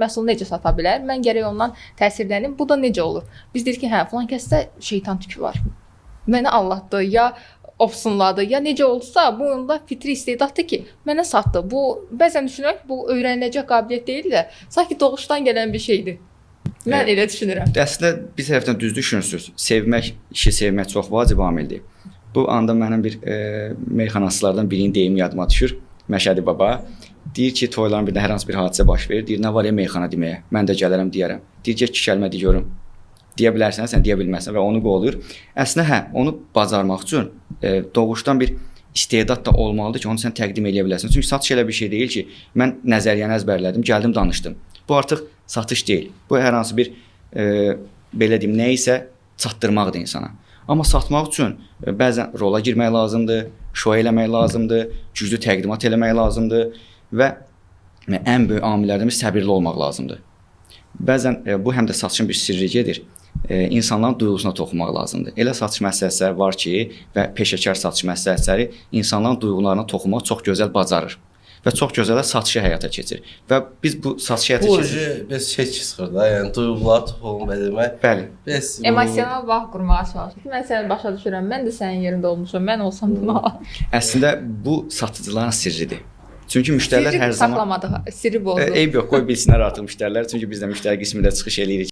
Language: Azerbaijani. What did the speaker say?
məhsulu necə sata bilər? Mən gərək ondan təsirlənim. Bu da necə olur? Biz deyirik ki, hə, falan kəsdə şeytan tükü var. Məni aldatdı, ya ofsunladı, ya necə olsa, bu onda fitri istedaddır ki, mənə satdı. Bu bəzən düşünürəm ki, bu öyrəniləcək qabiliyyət deyil də, sanki doğuşdan gələn bir şeydir. Mən elə düşünürəm. Əslində bir tərəfdən düz düşünürsüz. Sevmək, işi sevmək çox vacib amildir. Bu anda mənim bir meyxanaçılardan birinin deyimi yadıma düşür. Məşədi baba deyir ki, toyların birində hər hansı bir hadisə baş verir. Deyir, nə var ya meyxana deməyə? Mən də gələrəm deyərəm. Deyir ki, 2 kəlmə deyirəm. Deyə bilərsən, sən deyə bilməzsən və onu qovulur. Əslində hə, onu bacarmaq üçün doğuşdan bir istedad da olmalıdır ki, onu sən təqdim edə biləsən. Çünki satış elə bir şey deyil ki, mən nəzəriyyəni əzbərlədim, gəldim danışdım. Bu artıq satış deyil. Bu hər hansı bir belə deyim, nə isə çatdırmaqdır insana. Amma satmaq üçün bəzən rola girmək lazımdır, şou eləmək lazımdır, güclü təqdimat eləmək lazımdır və ən böyük amillərdən biri səbirli olmaq lazımdır. Bəzən bu həm də satışın bir sirri gedir. İnsanların duyğusuna toxunmaq lazımdır. Elə satış məsləhətləri var ki və peşəkar satış məsləhətləri insanların duyğularına toxunmaq çox gözəl bacarır və çox gözəl satışı həyata keçirir. Və biz bu satışı həyata keçirir. Bu biz çıxır da, yəni duyğulara toxunma demək. Bəli. Emosional bağ qurmağa çalışır. Mən səni başa düşürəm. Mən də sənin yerində olmuşam. Mən olsam bunu alaram. Əslində bu satıcıların sirridir. Çünki müştərilər hər zaman saxlamadıq, sirri bozdu. Eyb yox, qoy bilsinlər artıq müştərilər. Çünki biz də müştəri qismində çıxış eləyirik.